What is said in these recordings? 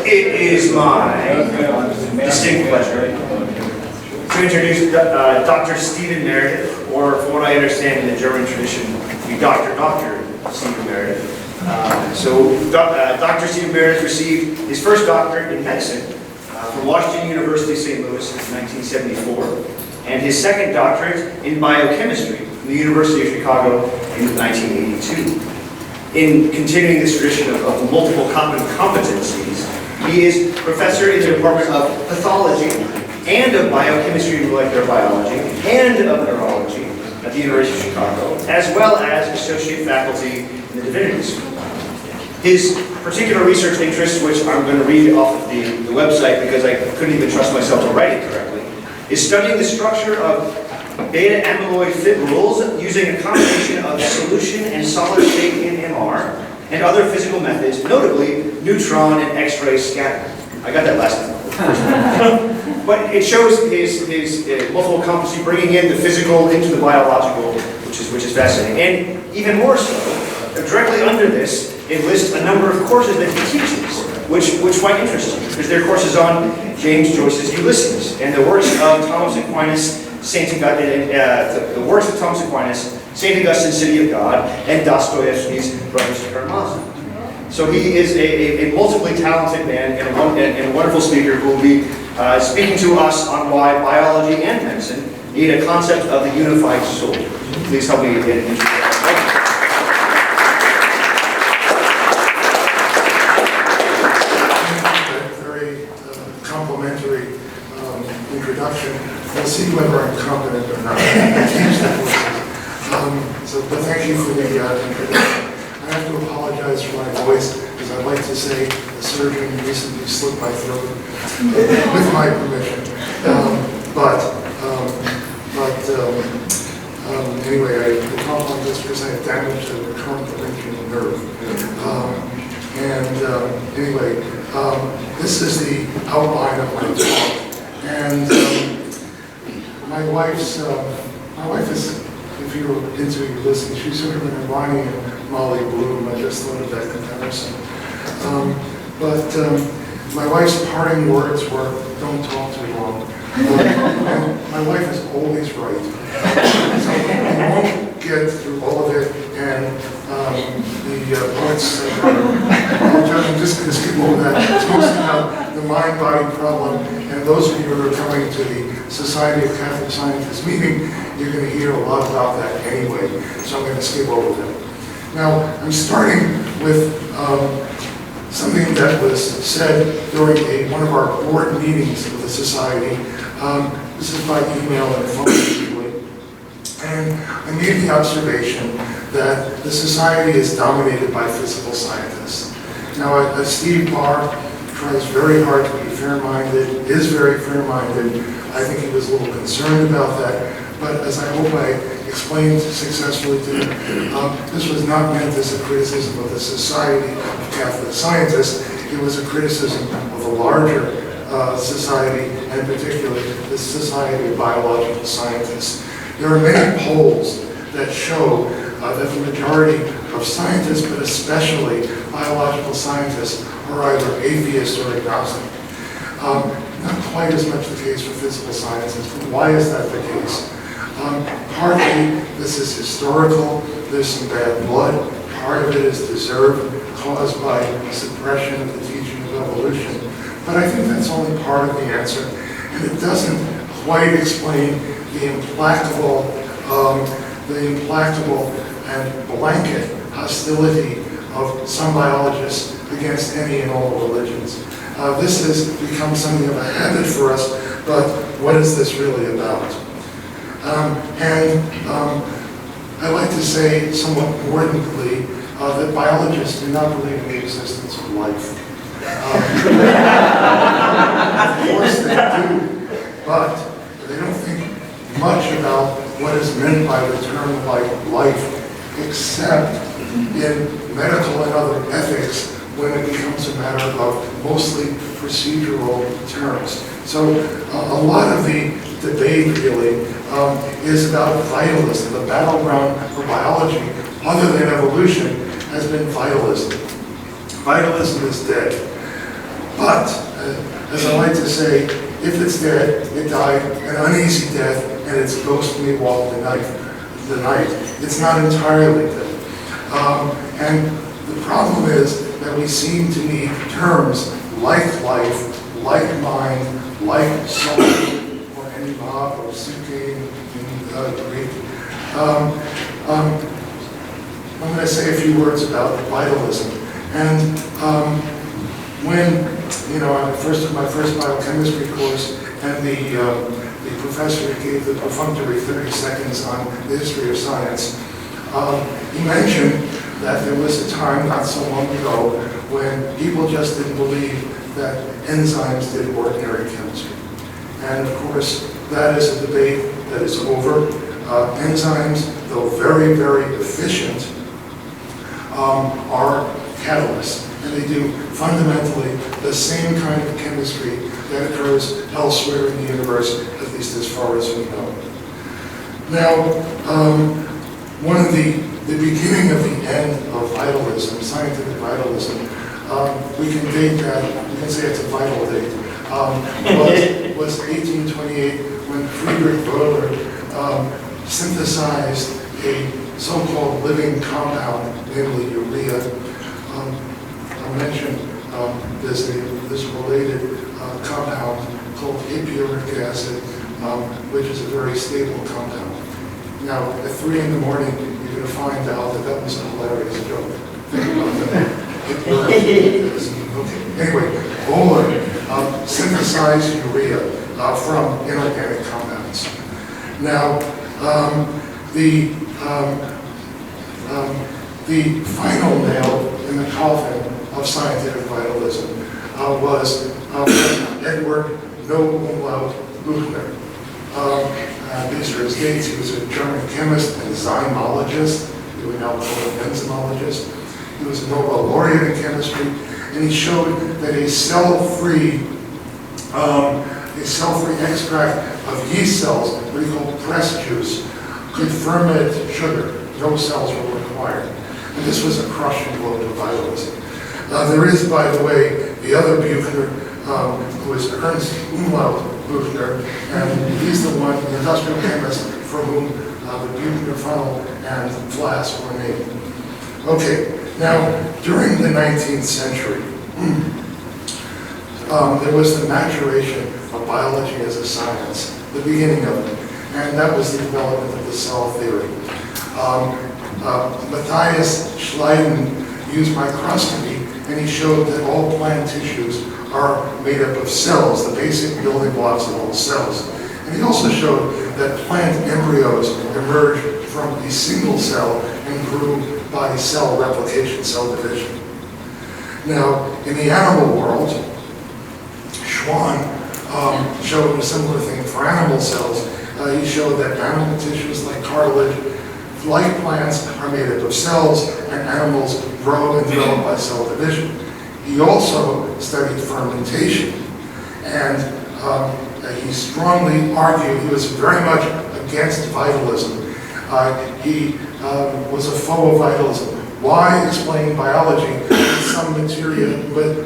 It is my distinct pleasure to introduce Dr. Stephen Meredith, or from what I understand in the German tradition, Dr. Stephen Meredith. Dr. Stephen Meredith received his first doctorate in medicine from Washington University, St. Louis in 1974, and his second doctorate in biochemistry from the University of Chicago in 1982. In continuing this tradition of multiple competencies, he is professor in the Department of Pathology and of Biochemistry and Molecular Biology and of Neurology at the University of Chicago, as well as associate faculty in the Divinity School. His particular research interests, which I'm going to read off of the website because I couldn't even trust myself to write it correctly, is studying the structure of beta amyloid fibrils using a combination of solution and solid state in MR and other physical methods, notably neutron and X-ray scattering. I got that last time. But it shows his multiple competency, bringing in the physical into the biological, which is fascinating. And even more so, directly under this, it lists a number of courses that he teaches, which might interest you, because they're courses on James Joyce's Ulysses and the works of Thomas Aquinas, St. Augustine, City of God, and Dostoevsky's Brothers Karamazov. So he is a multiply talented man and a wonderful speaker who will be speaking to us on why biology and medicine need a concept of the unified soul. Please help me introduce that. Very complimentary introduction. We'll see whether I'm competent or not. But thank you for the introduction. I have to apologize for my voice, because I'd like to say the surgeon recently slit my throat with my permission. Anyway, I talk like this because I have damage to the recurrent laryngeal nerve. Anyway, this is the outline of my talk. And my wife is, if you're into Ulysses, she's sort of an Ronnie and Molly Bloom. I just thought of that comparison. My wife's parting words were, "Don't talk too long." And my wife is always right. So we won't get through all of it, and the points I'm just going to skip over that. It's mostly about the mind-body problem, and those of you who are coming to the Society of Catholic Scientists meeting, you're going to hear a lot about that anyway, so I'm going to skip over that. Now, I'm starting with something that was said during one of our board meetings of the Society. This is by email and phone usually. And I made the observation that the Society is dominated by physical scientists. Now, Steve Barr tries very hard to be fair-minded, is very fair-minded. I think he was a little concerned about that, but as I hope I explained successfully to him, this was not meant as a criticism of the Society of Catholic Scientists. It was a criticism of the larger society, and particularly the Society of Biological Scientists. There are many polls that show that the majority of scientists, but especially biological scientists, are either atheist or agnostic. Not quite as much the case for physical sciences, but why is that the case? Partly, this is historical, there's some bad blood, part of it is deserved, caused by suppression of the teaching of evolution. But I think that's only part of the answer, and it doesn't quite explain the implacable and blanket hostility of some biologists against any and all religions. This has become something of a habit for us, but what is this really about? I like to say somewhat mordantly that biologists do not believe in the existence of life. Of course they do, but they don't think much about what is meant by the term like life, except in medical and other ethics when it becomes a matter of mostly procedural terms. So a lot of the debate really is about vitalism, the battleground for biology, other than evolution, has been vitalism. Vitalism is dead. But, as I like to say, if it's dead, it died an uneasy death, and its ghost may walk the night. It's not entirely dead. And the problem is that we seem to need terms like life, like mind, like soul, or anima, or psyche in Greek. I'm going to say a few words about vitalism. And when, I first took my first biochemistry course, and the professor gave the perfunctory 30 seconds on the history of science, he mentioned that there was a time not so long ago when people just didn't believe that enzymes did ordinary chemistry. And of course, that is a debate that is over. Enzymes, though very, very efficient, are catalysts. And they do fundamentally the same kind of chemistry that occurs elsewhere in the universe, at least as far as we know. Now, one of the beginning of the end of vitalism, scientific vitalism, we can date that, we can say it's a vital date, was 1828 when Friedrich Wöhler synthesized a so-called living compound, namely urea. I mentioned there's this related compound called apiuric acid, which is a very stable compound. Now, at 3 in the morning, you're going to find out that that was a hilarious joke. Think about that. Okay. Anyway, Wöhler synthesized urea from inorganic compounds. Now, the final nail in the coffin of scientific vitalism was Edward No Umlaut Buchner. These are his dates. He was a German chemist and zymologist. We would now call him enzymologist. He was a Nobel laureate in chemistry, and he showed that a cell-free extract of yeast cells, what he called press juice, could ferment sugar. No cells were required. And this was a crushing blow to vitalism. There is, by the way, the other Buchner, who is Ernst Umlaut Buchner, and he's the one, the industrial chemist, for whom the Buchner funnel and flask were named. Okay, now, during the 19th century, there was the maturation of biology as a science, the beginning of it, and that was the development of the cell theory. Matthias Schleiden used microscopy, and he showed that all plant tissues are made up of cells, the basic building blocks of all cells. And he also showed that plant embryos emerged from a single cell and grew by cell replication, cell division. Now, in the animal world, Schwann showed a similar thing for animal cells. He showed that animal tissues like cartilage, like plants, are made up of cells, and animals grow and develop by cell division. He also studied fermentation, and he strongly argued, he was very much against vitalism. He was a foe of vitalism. Why explain biology with some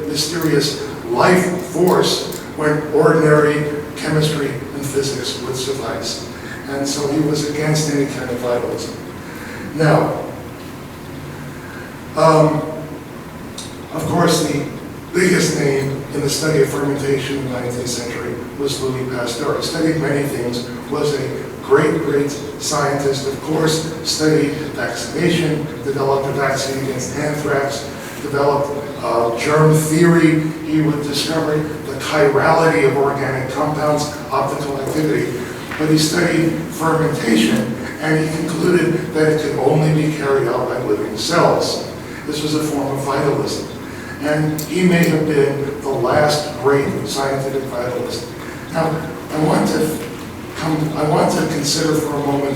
mysterious life force when ordinary chemistry and physics would suffice? And so he was against any kind of vitalism. Now, of course, the biggest name in the study of fermentation in the 19th century was Louis Pasteur. He studied many things, was a great scientist, of course, studied vaccination, developed a vaccine against anthrax, developed germ theory. He would discover the chirality of organic compounds, optical activity. But he studied fermentation, and he concluded that it could only be carried out by living cells. This was a form of vitalism. And he may have been the last great scientific vitalist. Now, I want to consider for a moment,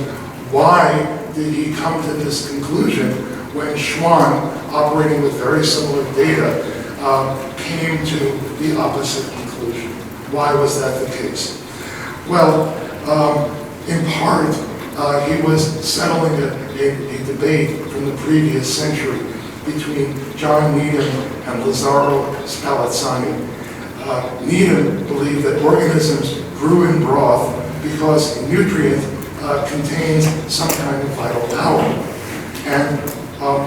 why did he come to this conclusion when Schwann, operating with very similar data, came to the opposite conclusion? Why was that the case? Well, in part, he was settling a debate from the previous century. between John Needham and Lazzaro Spallanzani. Needham believed that organisms grew in broth because a nutrient contains some kind of vital power. And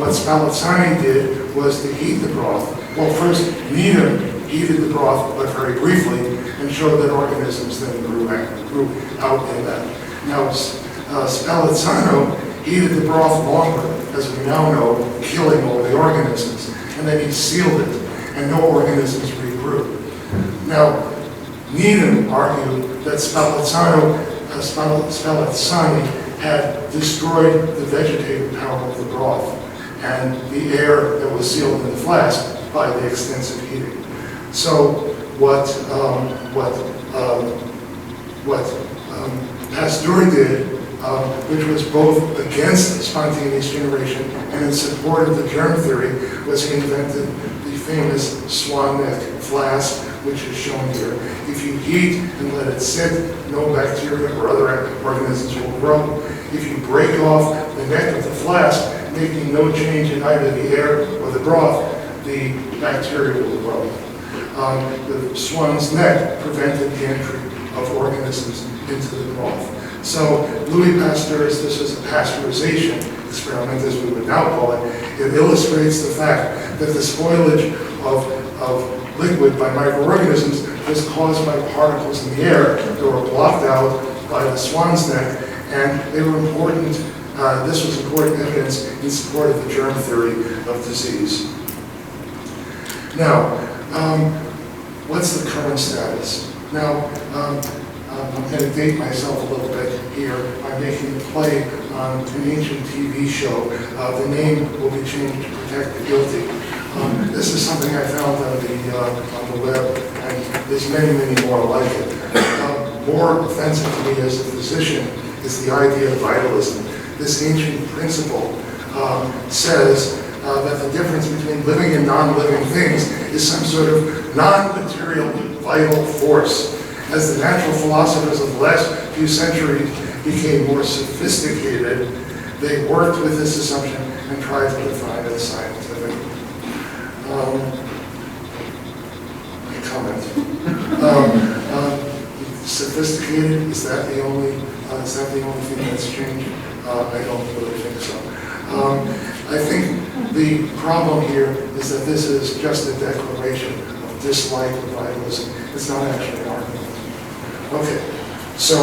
what Spallanzani did was to heat the broth. Well, first, Needham heated the broth, but very briefly, and showed that organisms then grew out in that. Now, Spallanzani heated the broth longer, as we now know, killing all the organisms, and then he sealed it, and no organisms regrew. Now, Needham argued that Spallanzani had destroyed the vegetative power of the broth and the air that was sealed in the flask by the extensive heating. So what Pasteur did, which was both against spontaneous generation and in support of the germ theory, was he invented the famous swan neck flask, which is shown here. If you heat and let it sit, no bacteria or other organisms will grow. If you break off the neck of the flask, making no change in either the air or the broth, the bacteria will grow. The swan's neck prevented the entry of organisms into the broth. So Louis Pasteur's, this is a pasteurization experiment, as we would now call it. It illustrates the fact that the spoilage of liquid by microorganisms was caused by particles in the air that were blocked out by the swan's neck, and they were important. This was important evidence in support of the germ theory of disease. Now, what's the current status? Now, I'm going to date myself a little bit here by making a play on an ancient TV show. The name will be changed to protect the guilty. This is something I found on the web, and there's many, many more like it. More offensive to me as a physician is the idea of vitalism. This ancient principle says that the difference between living and non-living things is some sort of non-material vital force. As the natural philosophers of the last few centuries became more sophisticated, they worked with this assumption and tried to define it scientifically. My comment. Sophisticated, is that the only thing that's changed? I don't really think so. I think the problem here is that this is just a declaration of dislike of vitalism. It's not actually an argument. Okay, so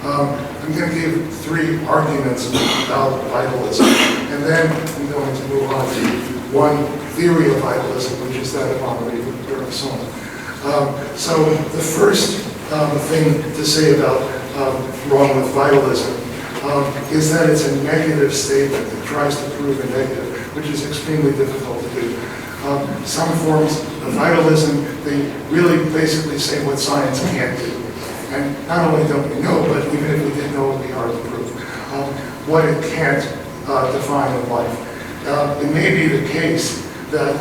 I'm going to give 3 arguments about vitalism, and then I'm going to move on to one theory of vitalism, which is that of Henri Bergson. So the first thing to say about wrong with vitalism is that it's a negative statement that tries to prove a negative, which is extremely difficult to do. Some forms of vitalism, they really basically say what science can't do. And not only don't we know, but even if we didn't know, it would be hard to prove what it can't define in life. It may be the case that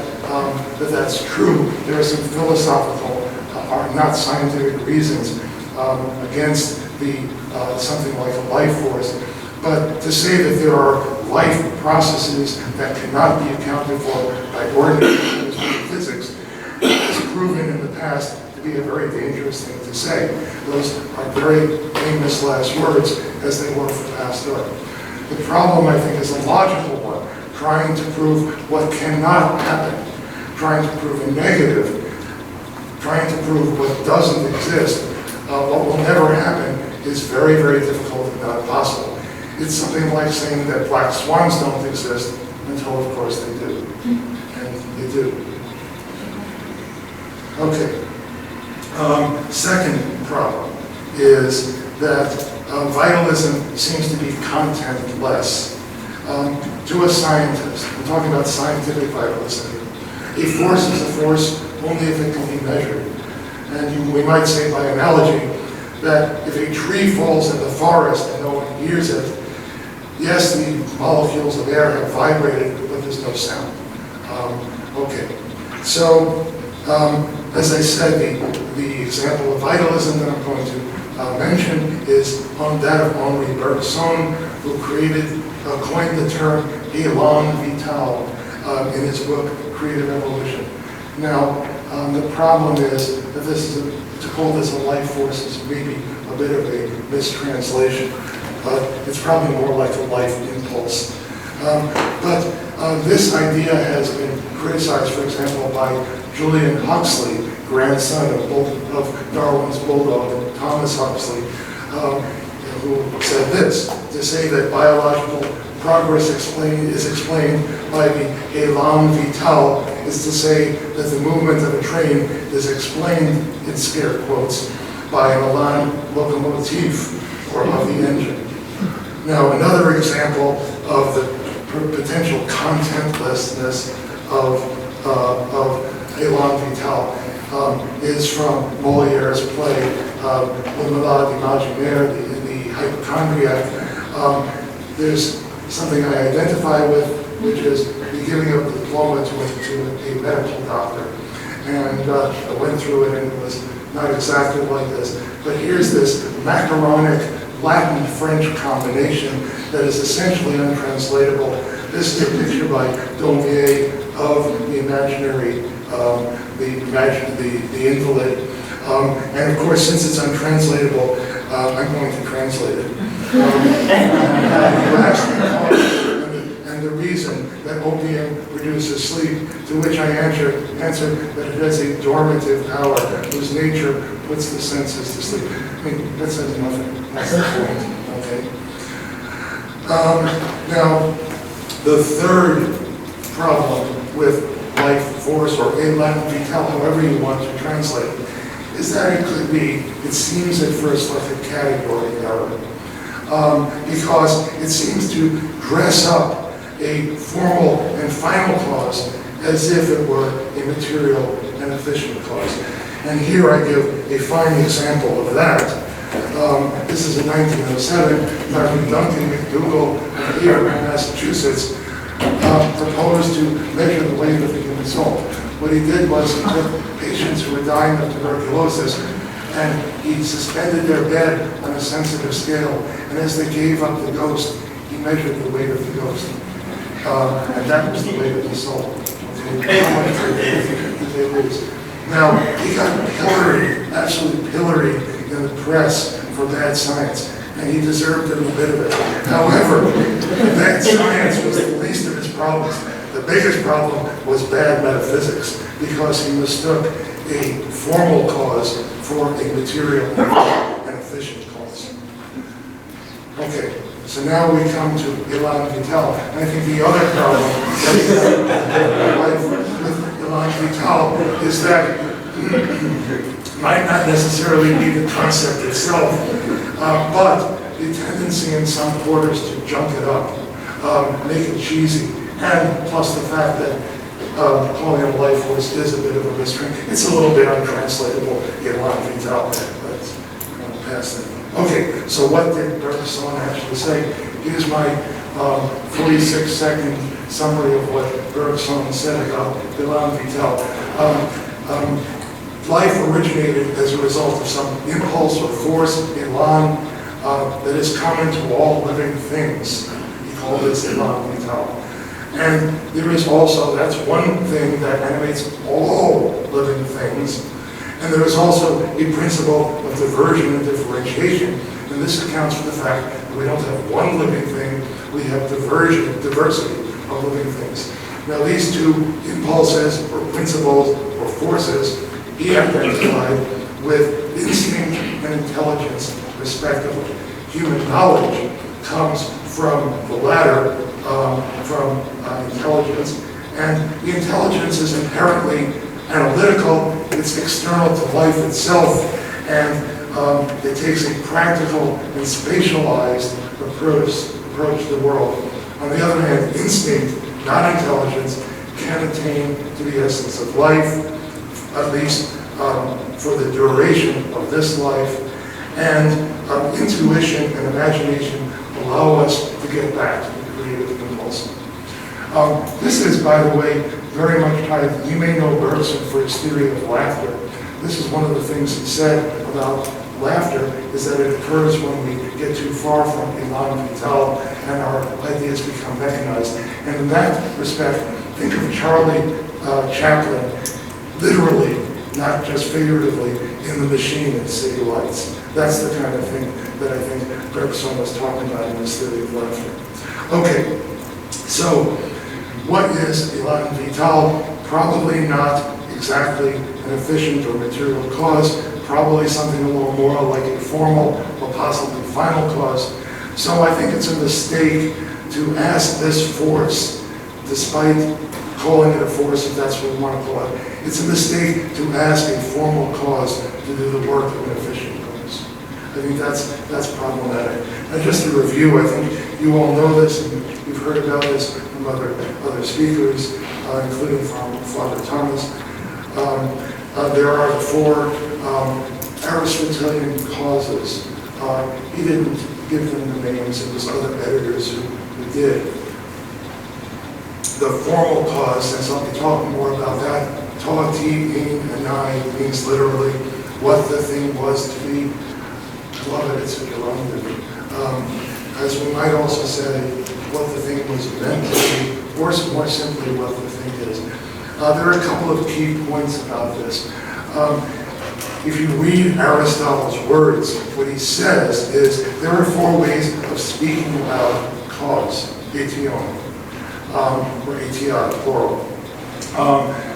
that's true. There are some philosophical, not scientific reasons against something like a life force. But to say that there are life processes that cannot be accounted for by ordinary physics is proven in the past to be a very dangerous thing to say. Those are very famous last words, as they were for Pasteur. The problem, I think, is a logical one, trying to prove what cannot happen, trying to prove a negative, trying to prove what doesn't exist, what will never happen, is very, very difficult and not possible. It's something like saying that black swans don't exist until, of course, they do. And they do. Okay. Second problem is that vitalism seems to be contentless. To a scientist, I'm talking about scientific vitalism, a force is a force only if it can be measured. And we might say by analogy that if a tree falls in the forest and no one hears it, yes, the molecules of air have vibrated, but there's no sound. Okay, so as I said, the example of vitalism that I'm going to mention is that of Henri Bergson, who coined the term élan vital. in his book, Creative Evolution. Now, the problem is that to call this a life force is maybe a bit of a mistranslation, but it's probably more like a life impulse. But this idea has been criticized, for example, by Julian Huxley, grandson of Darwin's bulldog, Thomas Huxley, who said this: to say that biological progress is explained by the élan vital is to say that the movement of a train is explained, in scare quotes, by an élan locomotive, or of the engine. Now, another example of the potential contentlessness of élan vital is from Moliere's play, Le Malade Imaginaire, the hypochondriac. There's something I identify with, which is the giving of a diploma to a medical doctor. And I went through it, and it was not exactly like this. But here's this macaronic Latin-French combination that is essentially untranslatable. This is a picture by Daumier of the imaginary, the invalid. And of course, since it's untranslatable, I'm going to translate it. You asked me, and the reason that opium reduces sleep, to which I answer that it has a dormitive power whose nature puts the senses to sleep. I mean, that says nothing. That's the point, okay? Now, the third problem with life force, or élan vital, however you want to translate it, is that it could be, it seems at first like a category error, because it seems to dress up a formal and final cause as if it were a material and efficient cause. And here I give a fine example of that. This is in 1907, Dr. Duncan McDougall here in Massachusetts proposed to measure the weight of the human soul. What he did was he took patients who were dying of tuberculosis, and he suspended their bed on a sensitive scale, and as they gave up the ghost, he measured the weight of the ghost. And that was the weight of the soul. Okay? How much did they lose? Now, he got pilloried, absolutely pilloried in the press for bad science, and he deserved every bit of it. However, bad science was the least of his problems. The biggest problem was bad metaphysics, because he mistook a formal cause for a material and efficient cause. Okay, so now we come to élan vital. And I think the other problem with élan vital is that it might not necessarily be the concept itself, but the tendency in some quarters to junk it up, make it cheesy, and plus the fact that calling it a life force is a bit of a mystery. It's a little bit untranslatable, élan vital, but I'll pass that. Okay, so what did Bergson actually say? Here's my 46-second summary of what Bergson said about élan vital. Life originated as a result of some impulse or force, élan, that is common to all living things. He called this élan vital. And there is also, that's one thing that animates all living things. And there is also a principle of diversion and differentiation. And this accounts for the fact that we don't have one living thing, we have diversity of living things. Now these two impulses, or principles, or forces, he identified with instinct and intelligence, respectively. Human knowledge comes from the latter, from intelligence, and the intelligence is inherently analytical, it's external to life itself, and it takes a practical and spatialized approach to the world. On the other hand, instinct, not intelligence, can attain to the essence of life, at least for the duration of this life, and intuition and imagination allow us to get back to the creative impulse. This is, by the way, very much tied, you may know Bergson for his theory of laughter. This is one of the things he said about laughter, is that it occurs when we get too far from élan vital and our ideas become mechanized. And in that respect, think of Charlie Chaplin literally, not just figuratively, in the machine in City Lights. That's the kind of thing that I think Bergson was talking about in his theory of laughter. Okay, so what is a latent vital? Probably not exactly an efficient or material cause, probably something a little more like a formal or possibly final cause. So I think it's a mistake to ask this force, despite calling it a force, if that's what we want to call it. It's a mistake to ask a formal cause to do the work of an efficient cause. I think that's problematic. And just to review, I think you all know this, and you've heard about this from other speakers, including from Father Thomas. There are the four Aristotelian causes. He didn't give them the names, it was other editors who did. The formal cause, and so I'll be talking more about that. Ta, ti, in, and I means literally what the thing was to be. I love it, it's as we might also say, what the thing was meant to be, or more simply, what the thing is. There are a couple of key points about this. If you read Aristotle's words, what he says is there are four ways of speaking about cause, etion, or eti, plural.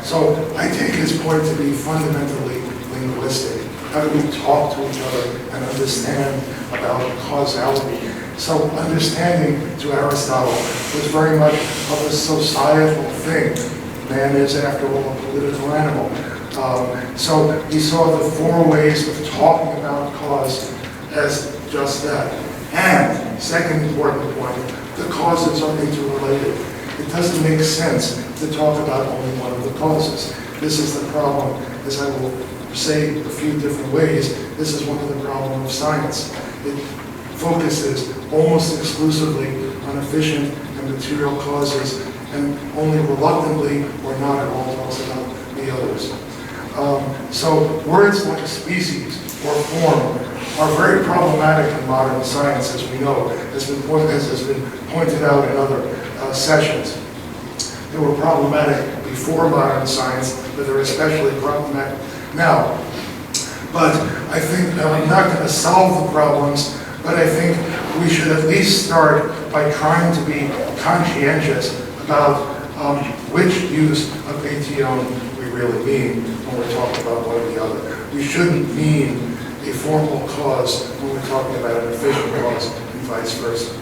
So I take his point to be fundamentally linguistic. How do we talk to each other and understand about causality? So understanding to Aristotle was very much of a societal thing. Man is, after all, a political animal. So he saw the four ways of talking about cause as just that. And, second important point, the causes are interrelated. It doesn't make sense to talk about only one of the causes. This is the problem, as I will say a few different ways, this is one of the problems of science. It focuses almost exclusively on efficient and material causes, and only reluctantly or not at all talks about the others. So words like species or form are very problematic in modern science, as we know, as has been pointed out in other sessions. They were problematic before modern science, but they're especially problematic now. But I think I'm not going to solve the problems, but I think we should at least start by trying to be conscientious about which use of ation we really mean when we're talking about one or the other. We shouldn't mean a formal cause when we're talking about an efficient cause and vice versa.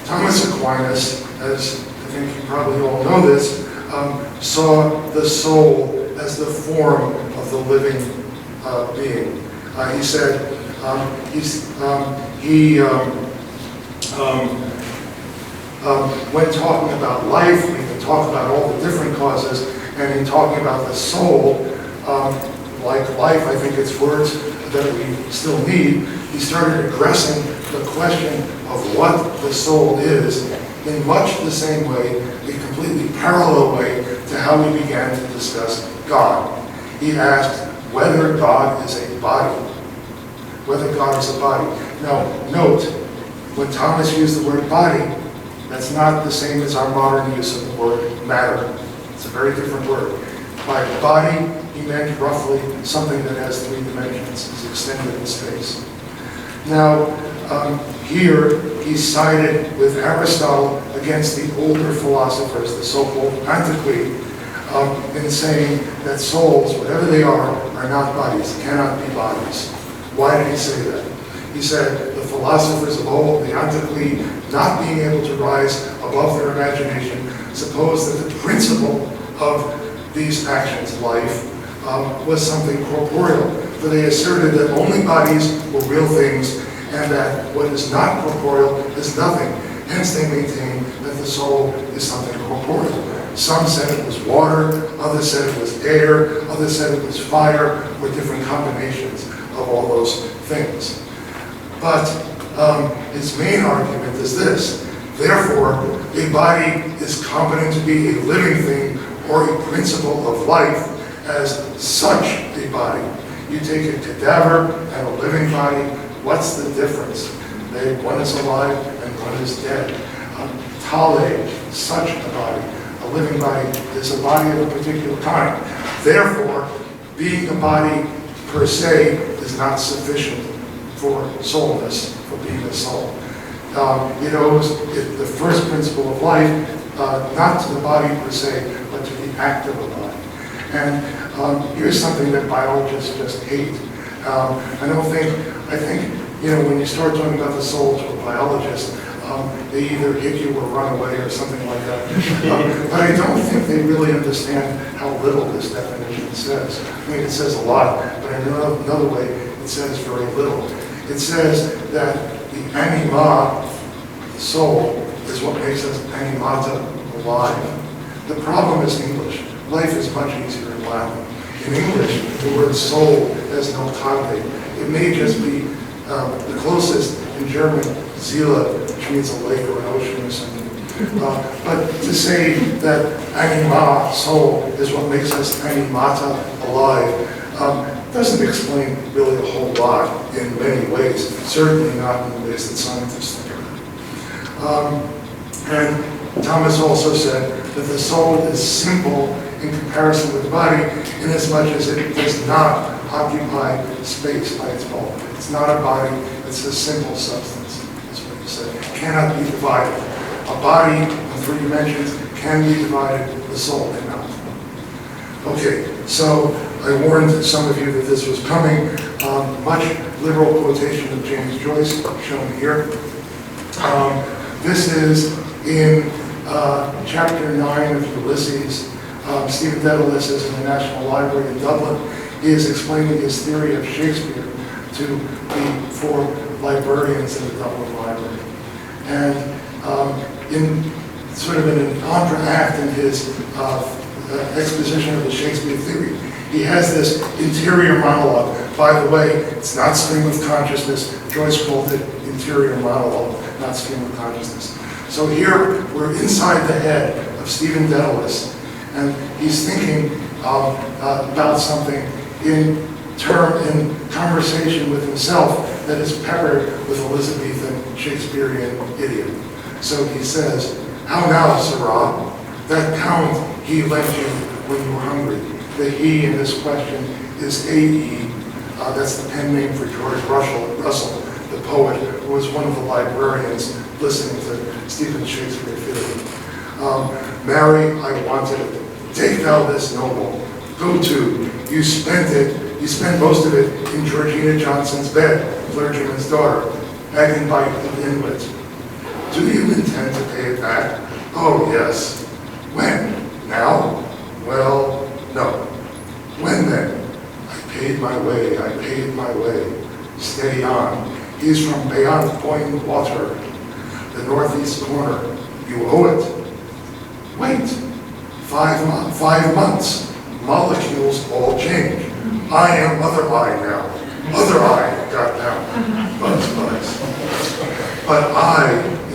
Thomas Aquinas, as I think you probably all know this, saw the soul as the form of the living being. He said, when talking about life, we can talk about all the different causes, and in talking about the soul, like life, I think it's words that we still need. He started addressing the question of what the soul is in much the same way, a completely parallel way to how we began to discuss God. He asked whether God is a body. Whether God is a body. Now, note, when Thomas used the word body, that's not the same as our modern use of the word matter. It's a very different word. By body, he meant roughly something that has three dimensions, is extended in space. Now, here he sided with Aristotle against the older philosophers, the so-called antiquity, in saying that souls, whatever they are not bodies, cannot be bodies. Why did he say that? He said the philosophers of old, the antiquity, not being able to rise above their imagination, supposed that the principle of these actions, life, was something corporeal. For they asserted that only bodies were real things, and that what is not corporeal is nothing. Hence they maintain that the soul is something corporeal. Some said it was water, others said it was air, others said it was fire, or different combinations of all those things. But his main argument is this: therefore, a body is competent to be a living thing or a principle of life as such a body. You take a cadaver and a living body, what's the difference? One is alive and one is dead. vitale, such a body. A living body is a body of a particular kind. Therefore, being a body per se is not sufficient for soulness, for being a soul. It owes the first principle of life not to the body per se, but to the act of a body. And here's something that biologists just hate. I think, when you start talking about the soul to a biologist, they either hit you or run away or something like that. But I don't think they really understand how little this definition says. I mean, it says a lot, but in another way, it says very little. It says that the anima, the soul, is what makes us animata, alive. The problem is English. Life is much easier in Latin. In English, the word soul has no cognate. It may just be the closest in German, Seele, which means a lake or an ocean or something. But to say that anima, soul, is what makes us animata, alive, doesn't explain really a whole lot in many ways, certainly not in the ways that scientists think of it. And Thomas also said that the soul is simple in comparison with the body, inasmuch as it does not occupy space by its bulk. It's not a body, it's a simple substance, is what he said. It cannot be divided. A body in 3 dimensions can be divided, the soul cannot. Okay, so I warned some of you that this was coming. Much liberal quotation of James Joyce, shown here. This is in chapter 9 of Ulysses. Stephen Dedalus is in the National Library in Dublin. He is explaining his theory of Shakespeare to the 4 librarians in the Dublin Library. And in sort of an entr'acte in his exposition of the Shakespeare theory, he has this interior monologue. By the way, it's not stream of consciousness. Joyce called it interior monologue, not stream of consciousness. So here we're inside the head of Stephen Dedalus, and he's thinking about something in conversation with himself that is peppered with Elizabethan Shakespearean idiom. So he says, "How now, sirrah? That count he lent you when you were hungry." The he in this question is A.E. That's the pen name for George Russell, the poet, who was one of the librarians listening to Stephen Shakespeare theory. "Marry, I wanted it. Take thou this noble. Go to. You spent most of it in Georgina Johnson's bed, clergyman's daughter, Agenbite of Inlet. Do you intend to pay it back? Oh, yes. When? Now? Well, no. When then? I paid my way. Steady on. He's from beyond Point Water, the northeast corner. You owe it. Wait. 5 months. Molecules all change. I am other eye now. Other eye got down. Buzz. But I,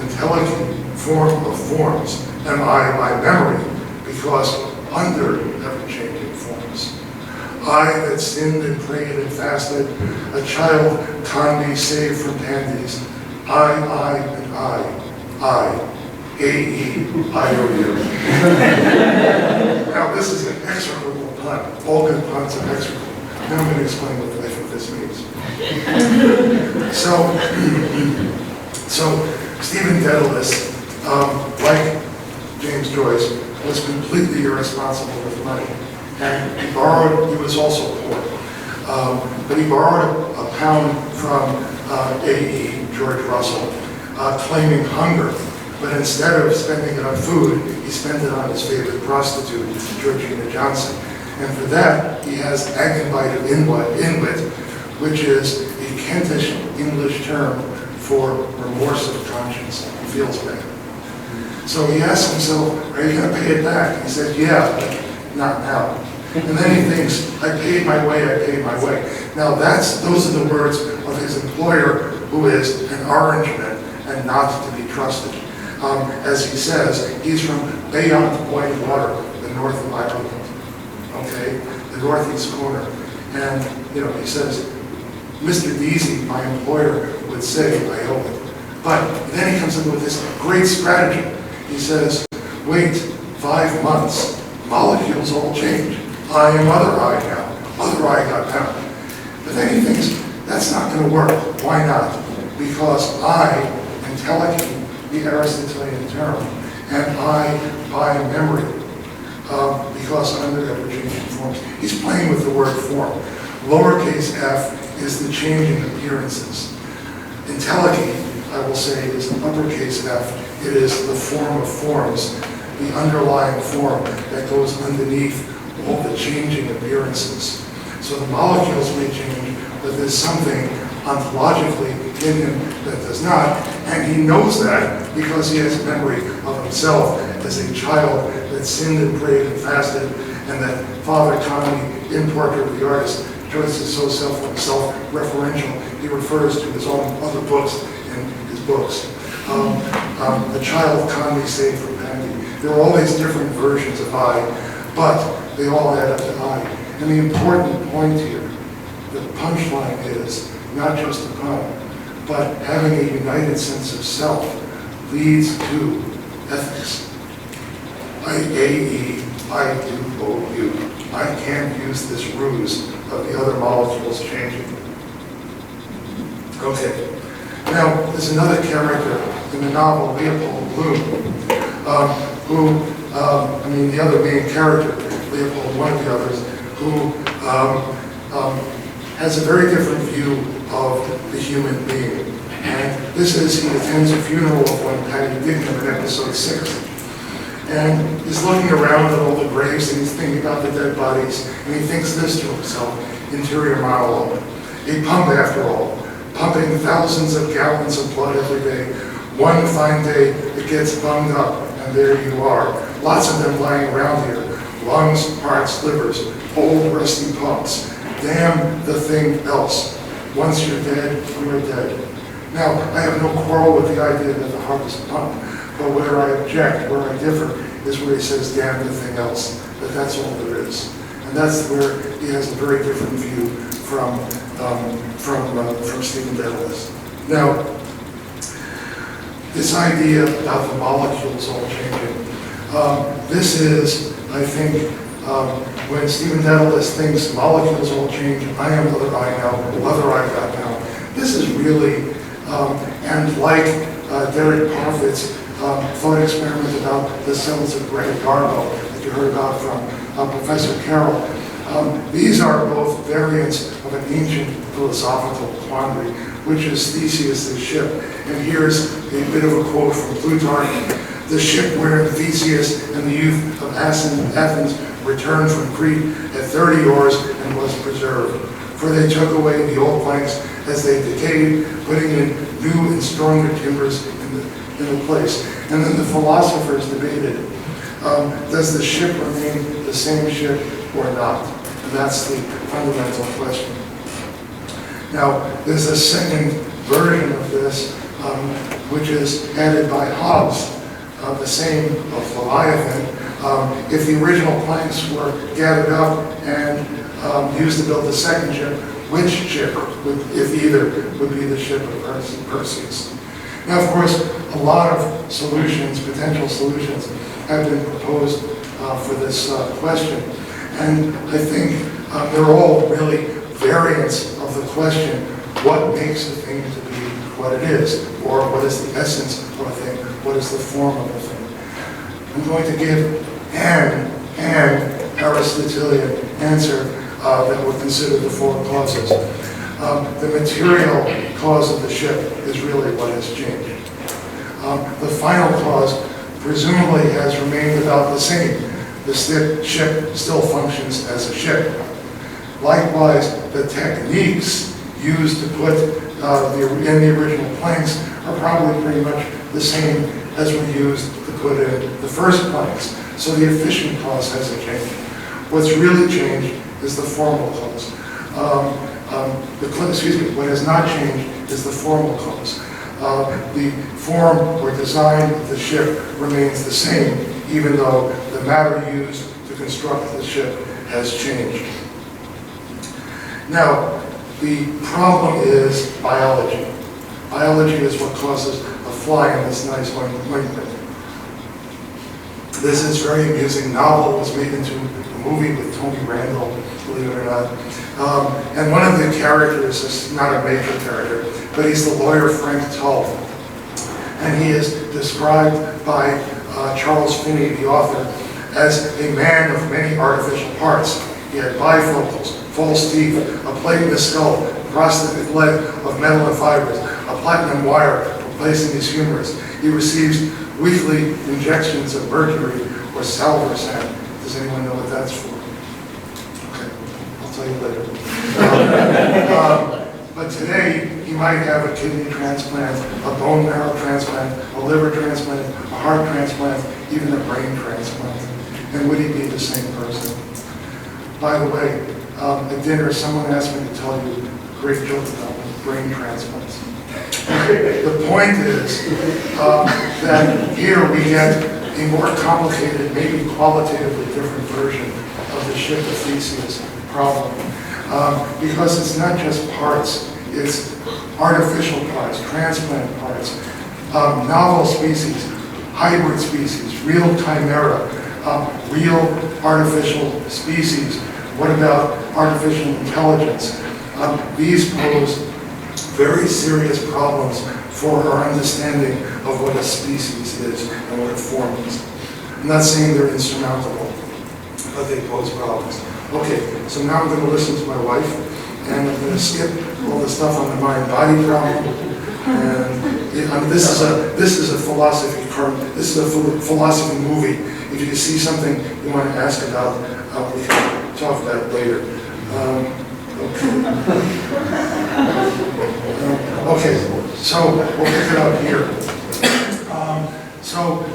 intelligent form of forms, am I my memory, because under ever-changing forms. I that sinned and prayed and fasted, a child can't be saved from pandies. I, A-E-I-O-U. Now this is an execrable pun. All good puns are execrable. Now I'm going to explain what I think this means. So Stephen Dedalus, like James Joyce, was completely irresponsible with money. And he was also poor. But he borrowed a pound from A.E. George Russell, claiming hunger. But instead of spending it on food, he spent it on his favorite prostitute, Georgina Johnson. And for that, he has Agenbite of Inwit, which is a Kentish English term for remorse of conscience. He feels bad. So he asks himself, are you going to pay it back? He says, yeah, but not now. And then he thinks, I paid my way. Now those are the words of his employer, who is an Orangeman and not to be trusted. As he says, he's from beyond Point Water, the north of Ireland, okay, the northeast corner. And, he says, Mr. Deasy, my employer, would say, I owe it. But then he comes up with this great strategy. He says, wait 5 months, molecules all change. I am other I now, other I got down. But then he thinks, that's not going to work. Why not? Because I, entelechy, the Aristotelian term, and I by memory, because under ever-changing forms. He's playing with the word form. Lowercase f is the changing appearances. Entelechy, I will say, is an uppercase f. It is the form of forms, the underlying form that goes underneath all the changing appearances. So the molecules may change, but there's something ontologically in him that does not, and he knows that because he has memory of himself as a child that sinned and prayed and fasted, and that Father Conley, in Portrait of the Artist, Joyce is so self-referential, he refers to his own other books in his books. The Child of Conley saved from Pandy. There are all these different versions of I, but they all add up to I. And the important point here, the punchline is not just a pun, but having a united sense of self leads to ethics. I-A-E, I-do-O-U. I can't use this ruse of the other molecules changing. Okay. Now, there's another character in the novel, Leopold Bloom, the other main character, Leopold, one of the others, who has a very different view of the human being. And this is, he attends a funeral of one Patty Dignam in episode 6. And he's looking around at all the graves and he's thinking about the dead bodies, and he thinks this to himself, interior monologue. A pump, after all, pumping thousands of gallons of blood every day. One fine day, it gets bunged up, and there you are. Lots of them lying around here. Lungs, hearts, livers, old rusty pumps. Damn the thing else. Once you're dead, you're dead. Now, I have no quarrel with the idea that the heart is a pump, but where I object, where I differ, is where he says, damn the thing else, that that's all there is. And that's where he has a very different view from Stephen Dedalus. Now, this idea about the molecules all changing, this is, I think, when Stephen Dedalus thinks molecules all change, I am other I now, other I got now. This is really, and like Derek Parfit's thought experiment about the cells of Greta Garbo that you heard about from Professor Carroll, these are both variants of an ancient philosophical quandary, which is Theseus' ship. And here's a bit of a quote from Plutarch. The ship wherein Theseus and the youth of Athens returned from Crete had 30 oars and was preserved. For they took away the old planks as they decayed, putting in new and stronger timbers in the place. And then the philosophers debated, does the ship remain the same ship or not? And that's the fundamental question. Now, there's a second version of this, which is added by Hobbes, the same of Leviathan. If the original planks were gathered up and used to build the second ship, which ship, if either, would be the ship of Perseus? Now, of course, a lot of solutions, potential solutions, have been proposed for this question. And I think they're all really variants of the question, what makes a thing to be what it is? Or what is the essence of a thing? What is the form of a thing? I'm going to give an Aristotelian answer that would consider the four causes. The material cause of the ship is really what has changed. The final cause presumably has remained about the same. The ship still functions as a ship. Likewise, the techniques used to put in the original planks are probably pretty much the same as were used to put in the first planks. So the efficient cause hasn't changed. What's really changed is the formal cause. What has not changed is the formal cause. The form or design of the ship remains the same, even though the matter used to construct the ship has changed. Now, the problem is biology. Biology is what causes a fly in this nice ointment. This is very amusing novel. It was made into a movie with Tony Randall, believe it or not. And one of the characters is not a major character, but he's the lawyer Frank Tull. And he is described by Charles Finney, the author, as a man of many artificial parts. He had bifocals, false teeth, a plate in the skull, a prosthetic leg of metal and fibers, a platinum wire replacing his humerus. He receives weekly injections of mercury or salver sand. Does anyone know what that's for? Okay, I'll tell you later. But today, he might have a kidney transplant, a bone marrow transplant, a liver transplant, a heart transplant, even a brain transplant. And would he be the same person? By the way, at dinner, someone asked me to tell you a great joke about brain transplants. The point is that here we get a more complicated, maybe qualitatively different version of the ship of Theseus problem. Because it's not just parts, it's artificial parts, transplant parts, novel species, hybrid species, real chimera, real artificial species. What about artificial intelligence? These pose very serious problems for our understanding of what a species is and what a form is. I'm not saying they're insurmountable, but they pose problems. Okay, so now I'm going to listen to my wife, and I'm going to skip all the stuff on the mind-body problem. And this is a philosophy philosophy movie. If you see something you want to ask about, we can talk about it later. Okay, so we'll pick it up here. So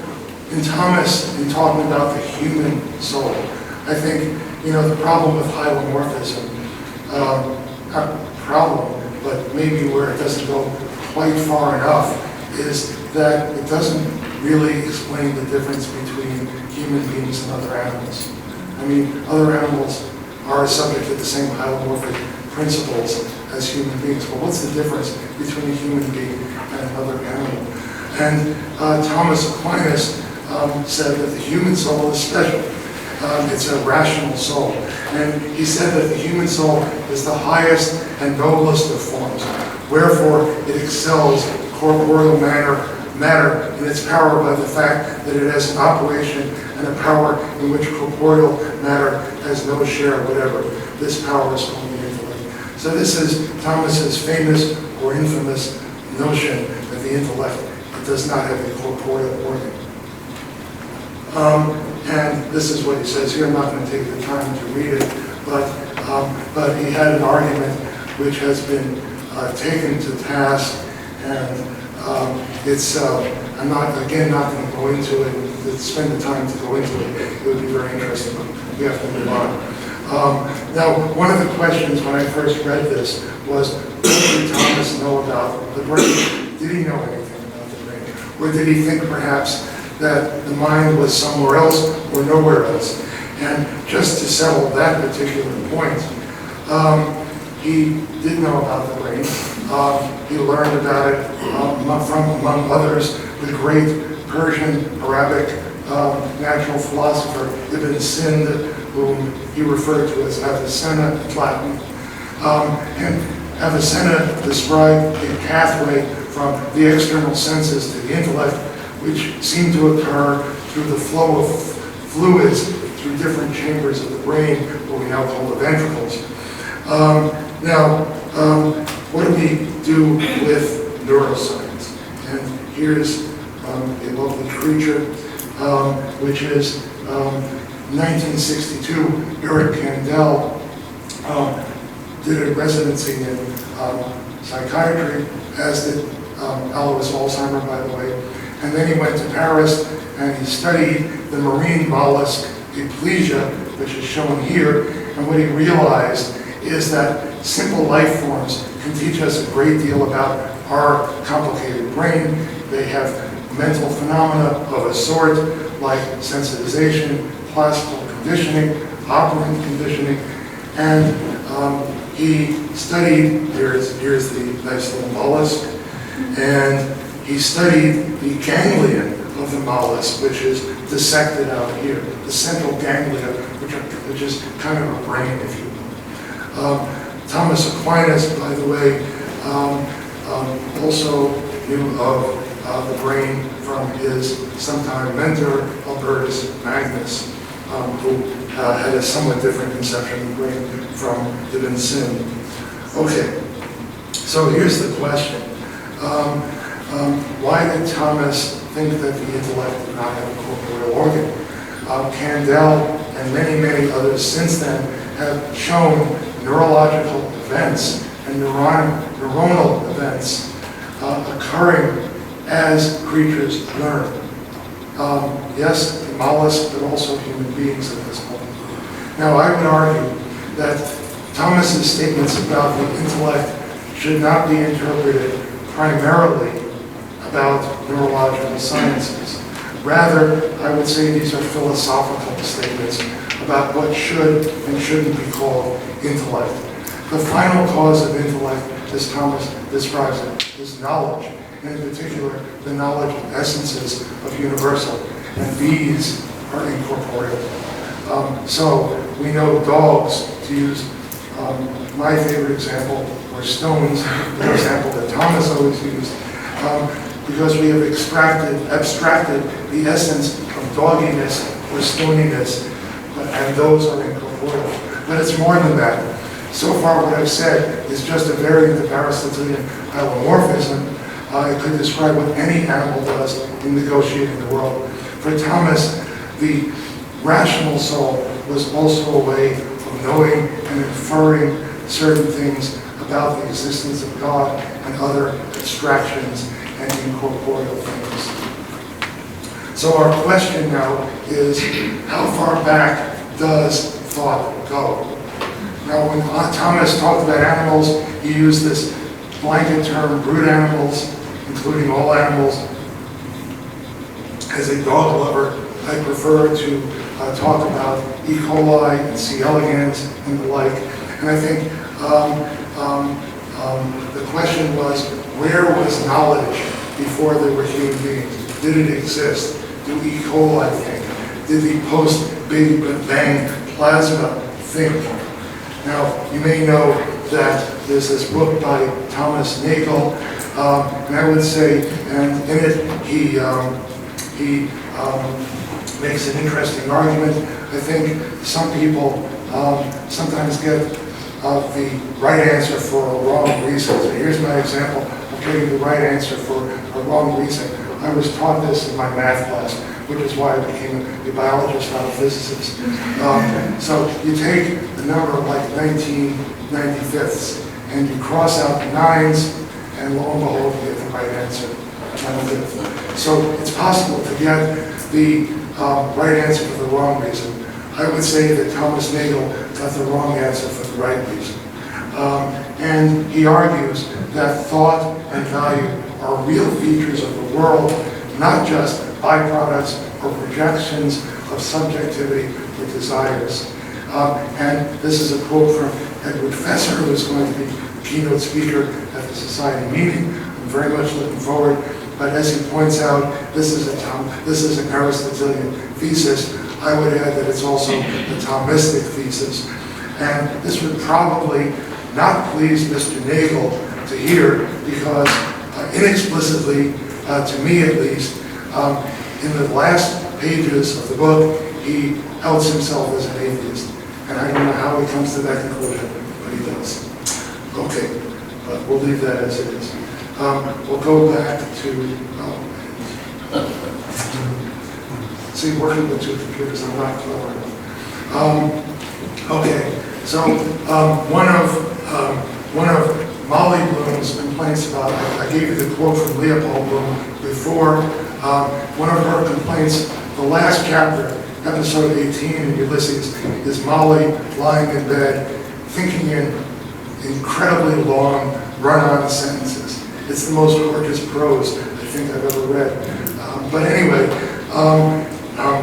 in Thomas, in talking about the human soul, I think, the problem with hylomorphism, not problem, but maybe where it doesn't go quite far enough, is that it doesn't really explain the difference between human beings and other animals. I mean, other animals are subject to the same hylomorphic principles as human beings. But what's the difference between a human being and another animal? And Thomas Aquinas said that the human soul is special. It's a rational soul. And he said that the human soul is the highest and noblest of forms. Wherefore, it excels corporeal matter in its power by the fact that it has an operation and a power in which corporeal matter has no share whatever. This power is called the intellect. So this is Thomas's famous or infamous notion that the intellect does not have a corporeal organ. And this is what he says here. I'm not going to take the time to read it, but he had an argument which has been taken to task, and I'm not going to go into it, spend the time to go into it. It would be very interesting, but we have to move on. Now, one of the questions when I first read this was, what did Thomas know about the brain? Did he know anything about the brain? Or did he think perhaps that the mind was somewhere else or nowhere else? And just to settle that particular point, he did know about the brain. He learned about it from, among others, the great Persian, Arabic natural philosopher Ibn Sind, whom he referred to as Avicenna in Latin. And Avicenna described a pathway from the external senses to the intellect, which seemed to occur through the flow of fluids through different chambers of the brain, what we now call the ventricles. What do we do with neuroscience? And here's a lovely creature, which is 1962, Eric Kandel did a residency in psychiatry, as did Alois Alzheimer, by the way. And then he went to Paris and he studied the marine mollusk Diplegia, which is shown here. And what he realized is that simple life forms can teach us a great deal about our complicated brain. They have mental phenomena of a sort like sensitization, classical conditioning, operant conditioning, and he studied, here's the nice little mollusk, and he studied the ganglion of the mollusc, which is dissected out here, the central ganglia, which is kind of a brain, if you will. Thomas Aquinas, by the way, also knew of the brain from his sometime mentor, Albertus Magnus, who had a somewhat different conception of the brain from Ibn Sina. Okay, so here's the question. Why did Thomas think that the intellect did not have a corporeal organ? Candell and many, many others since then have shown neurological events and neuronal events occurring as creatures learn. Yes, the mollusks, but also human beings at this point. Now, I would argue that Thomas's statements about the intellect should not be interpreted primarily about neurological sciences. Rather, I would say these are philosophical statements about what should and shouldn't be called intellect. The final cause of intellect, as Thomas describes it, is knowledge, and in particular, the knowledge of essences of universal, and these are incorporeal. So we know dogs, to use my favorite example, or stones, the example that Thomas always used, because we have abstracted the essence of dogginess or stoniness, and those are incorporeal. But it's more than that. So far what I've said is just a variant of Aristotelian allomorphism. It could describe what any animal does in negotiating the world. For Thomas, the rational soul was also a way of knowing and inferring certain things about the existence of God and other abstractions and incorporeal things. So our question now is, how far back does thought go? Now, when Thomas talked about animals, he used this blanket term, brute animals, including all animals. As a dog lover, I prefer to talk about E. coli and C. elegans and the like. And I think the question was, where was knowledge before there were human beings? Did it exist? Do E. coli think? Did the post-Big Bang plasma think? Now, you may know that there's this book by Thomas Nagel, and I would say, and in it he makes an interesting argument. I think some people sometimes get the right answer for a wrong reason. So here's my example of getting the right answer for a wrong reason. I was taught this in my math class, which is why I became a biologist, not a physicist. So you take the number like 19/95, and you cross out the 9s, and lo and behold, you get the right answer. So it's possible to get the right answer for the wrong reason. I would say that Thomas Nagel got the wrong answer for the right reason. And he argues that thought and value are real features of the world, not just byproducts or projections of subjectivity or desires. And this is a quote from Edward Fesser, who is going to be the keynote speaker at the Society meeting. I'm very much looking forward. But as he points out, this is an Aristotelian thesis. I would add that it's also a Thomistic thesis. And this would probably not please Mr. Nagel to hear, because inexplicitly, to me at least, in the last pages of the book, he outs himself as an atheist. And I don't know how he comes to that conclusion, but he does. Okay, but we'll leave that as it is. We'll go back to, see, working with two computers, I'm not clever enough. Okay, so one of Molly Bloom's complaints about, I gave you the quote from Leopold Bloom before, one of her complaints, the last chapter, episode 18 in Ulysses, is Molly lying in bed, thinking in incredibly long, run-on sentences. It's the most gorgeous prose I think I've ever read. But anyway,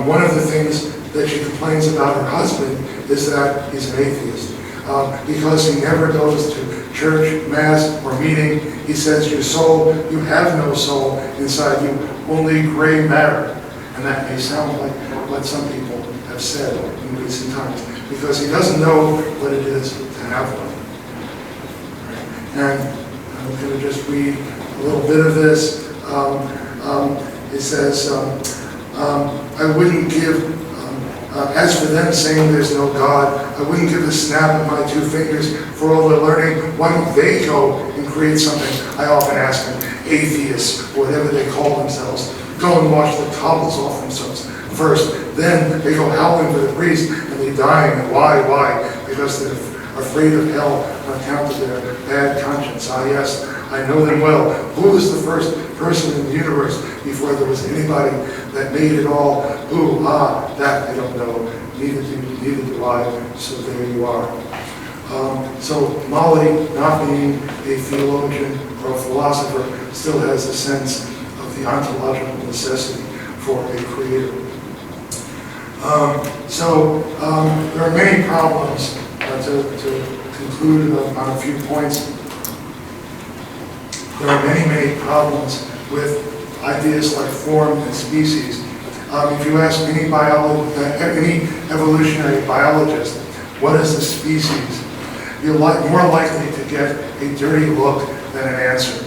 one of the things that she complains about her husband is that he's an atheist, because he never goes to church, mass, or meeting, he says, your soul, you have no soul inside you, only gray matter. And that may sound like what some people have said in recent times, because he doesn't know what it is to have one. And I'm going to just read a little bit of this. It says, I wouldn't give, as for them saying there's no God, I wouldn't give a snap of my 2 fingers for all their learning. Why don't they go and create something? I often ask them, atheists, or whatever they call themselves, go and wash the cobbles off themselves first. Then they go howling to the priest, and they're dying. And why? Because they're afraid of hell on account of their bad conscience. Ah, yes, I know them well. Who was the first person in the universe before there was anybody that made it all? Who? Ah, that I don't know. Neither do I. So there you are. So Molly, not being a theologian or a philosopher, still has a sense of the ontological necessity for a creator. There are many problems. To conclude on a few points, there are many problems with ideas like form and species. If you ask any evolutionary biologist, what is a species, you're more likely to get a dirty look than an answer.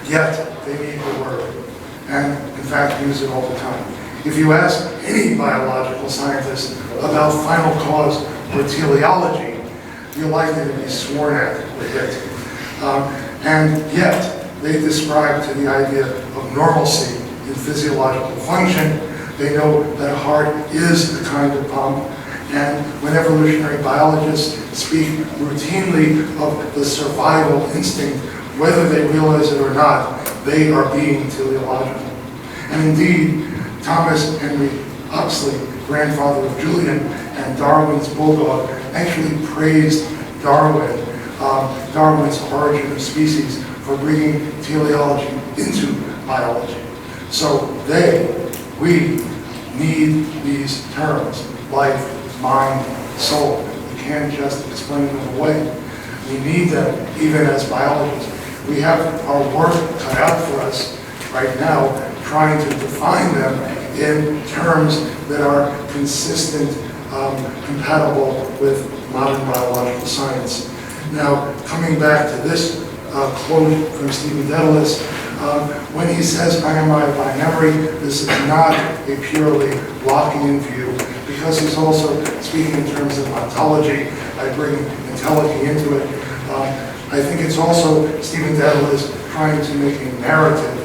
Yet, they need the word, and in fact use it all the time. If you ask any biological scientist about final cause or teleology, you're likely to be sworn at or hit. And yet, they describe to the idea of normalcy in physiological function. They know that a heart is a kind of pump. And when evolutionary biologists speak routinely of the survival instinct, whether they realize it or not, they are being teleological. And indeed, Thomas Henry Huxley, grandfather of Julian and Darwin's bulldog, actually praised Darwin's Origin of Species for bringing teleology into biology. So we need these terms, life, mind, soul. We can't just explain them away. We need them even as biologists. We have our work cut out for us right now trying to define them in terms that are consistent, compatible with modern biological science. Now, coming back to this quote from Stephen Dedalus, when he says, I am by memory, this is not a purely Lockean view, because he's also speaking in terms of ontology. I bring entelechy into it. I think it's also Stephen Dedalus trying to make a narrative,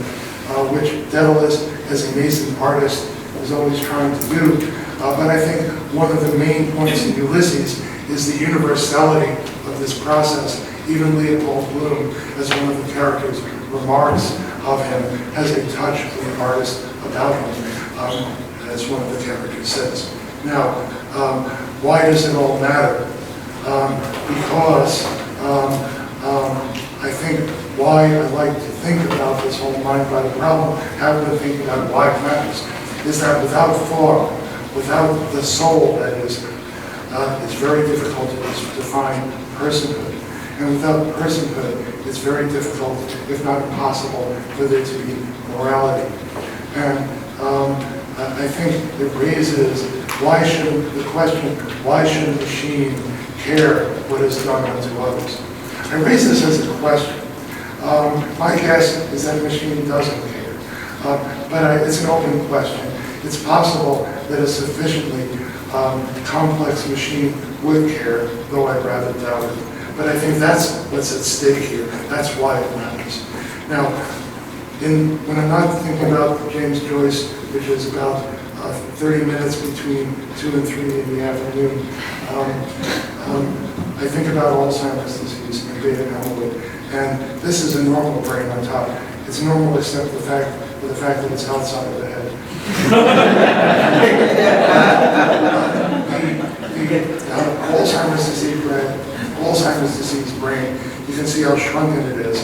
which Dedalus, as a nascent artist, is always trying to do. But I think one of the main points in Ulysses is the universality of this process. Even Leopold Bloom, as one of the characters, remarks of him, has a touch of the artist about him, as one of the characters says. Now, why does it all matter? Because I think why I like to think about this whole mind-body problem, have been thinking about why it matters, is that without form, without the soul, that is, it's very difficult to define personhood. And without personhood, it's very difficult, if not impossible, for there to be morality. And I think it raises the question, why should a machine care what is done unto others? I raise this as a question. My guess is that a machine doesn't care. But it's an open question. It's possible that a sufficiently complex machine would care, though I'd rather doubt it. But I think that's what's at stake here. That's why it matters. Now, when I'm not thinking about James Joyce, which is about 30 minutes between 2 and 3 in the afternoon, I think about Alzheimer's disease and beta amyloid. And this is a normal brain on top. It's normal except for the fact that it's outside of the head. Alzheimer's disease brain, you can see how shrunken it is.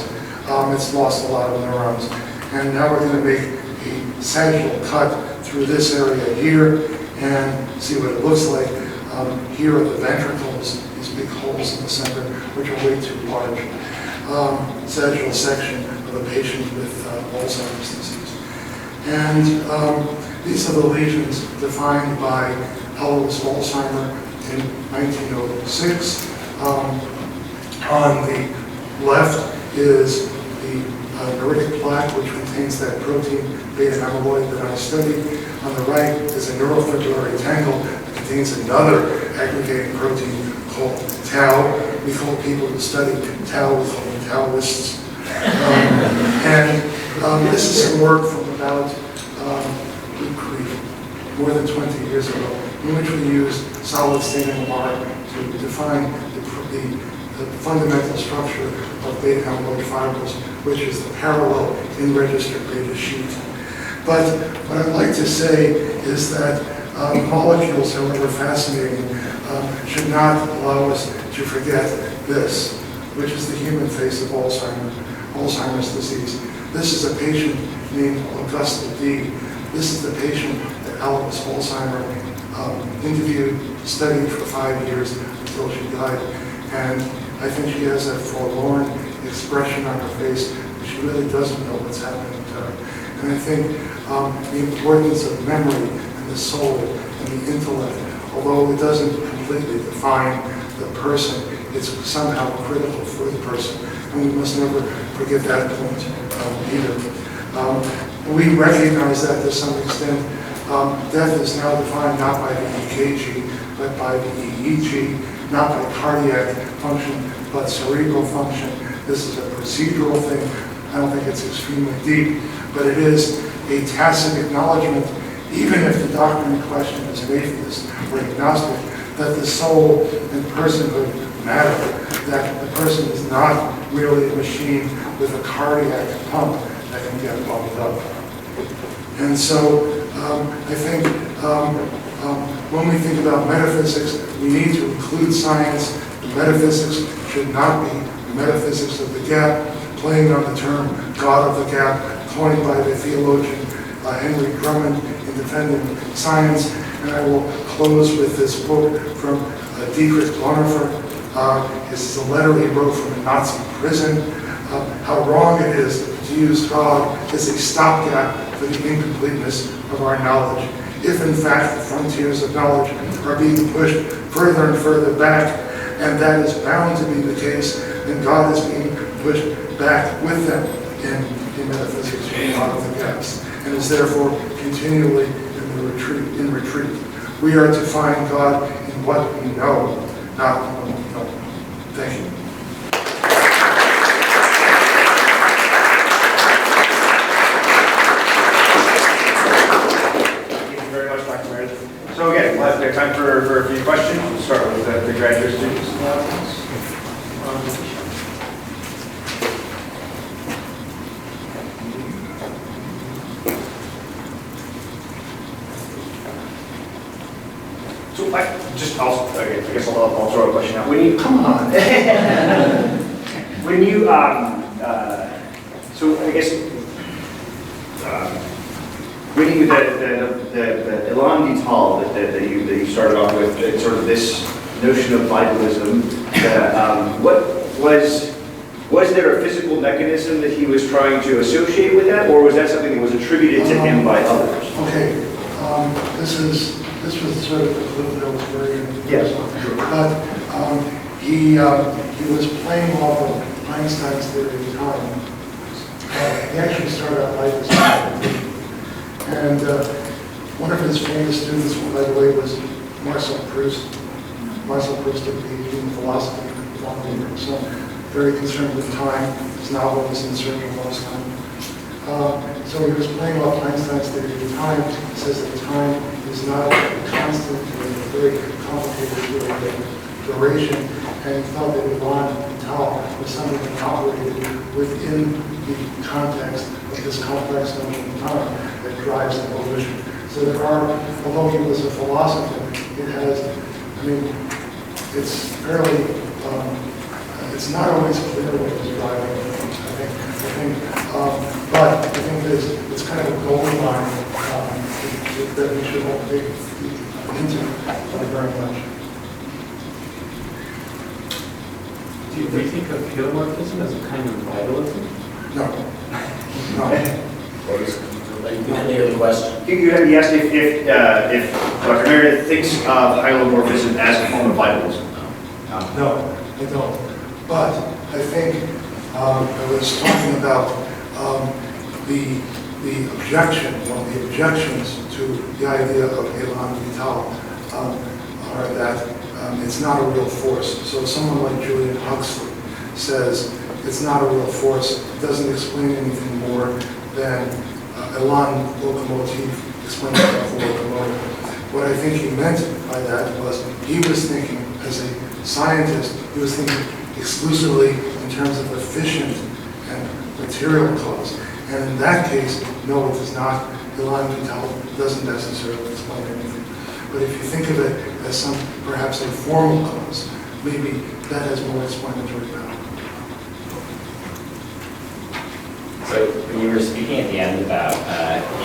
It's lost a lot of neurons. And now we're going to make a sagittal cut through this area here and see what it looks like. Here are the ventricles, these big holes in the center, which are way too large. Sagittal section of a patient with Alzheimer's disease. And these are the lesions defined by Alois Alzheimer in 1906. On the left is the neuritic plaque, which contains that protein beta amyloid that I studied. On the right is a neurofibrillary tangle that contains another aggregating protein called tau. We call people who study tau, we call them Taoists. This is some work from about more than 20 years ago, in which we used solid state NMR to define the fundamental structure of beta amyloid fibrils, which is the parallel in registered beta sheet. But what I'd like to say is that molecules, however fascinating, should not allow us to forget this, which is the human face of Alzheimer's disease. This is a patient named Augusta D. This is the patient that Alois Alzheimer interviewed, studied for 5 years until she died. And I think she has a forlorn expression on her face. She really doesn't know what's happening to her. And I think the importance of memory and the soul and the intellect, although it doesn't completely define the person, it's somehow critical for the person. And we must never forget that point either. We recognize that to some extent. Death is now defined not by the EKG, but by the EEG, not by cardiac function, but cerebral function. This is a procedural thing. I don't think it's extremely deep, but it is a tacit acknowledgement, even if the doctor in question is an atheist or agnostic, that the soul and personhood matter, that the person is not really a machine with a cardiac pump that can get pumped up. And so I think when we think about metaphysics, we need to include science. The metaphysics should not be the metaphysics of the gap, playing on the term God of the gap, coined by the theologian Henry Drummond in Defending Science. And I will close with this quote from Dietrich Bonhoeffer. This is a letter he wrote from a Nazi prison. How wrong it is to use God as a stopgap for the incompleteness of our knowledge. If in fact the frontiers of knowledge are being pushed further and further back, and that is bound to be the case, then God is being pushed back with them in metaphysics, out of the gaps, and is therefore continually in retreat. We are to find God in what we know, not in what we don't. Thank you. So again, we'll have time for a few questions. We'll start with the graduate students. So I guess I'll throw a question out. When you come on, when you so I guess. Reading the Elan Vital that you started off with, sort of this notion of vitalism, was there a physical mechanism that he was trying to associate with that, or was that something that was attributed to him by others? Okay, this was sort of the clue that was very interesting. But he was playing off of Einstein's theory of time. He actually started out life as a and one of his famous students, by the way, was Marcel Proust. Marcel Proust took PhD in philosophy, so very concerned with time. His novel was In Search of Lost Time. So he was playing off Einstein's theory of time. He says that time is not a constant, but a very complicated duration, and he felt that Elan Vital was something that operated within the context of this complex notion of time that drives evolution. So there are, although he was a philosopher, it has, I mean, it's fairly, it's not always clear what was driving it, but I think it's kind of a gold line that we should all take into very much. Do you think of helomorphism as a kind of vitalism? No. No. Any other question? You asked if Dr. Meredith thinks of hylomorphism as a form of vitalism. No, I don't. But I think I was talking about the objections, one of the objections to the idea of elan vital are that it's not a real force. So someone like Julian Huxley says it's not a real force. It doesn't explain anything more than elan locomotive explains about the locomotive. What I think he meant by that was he was thinking, as a scientist, he was thinking exclusively in terms of efficient and material cause. And in that case, no, it does not. Elan vital doesn't necessarily explain anything. But if you think of it as perhaps a formal cause, maybe that has more explanatory power. So when you were speaking at the end about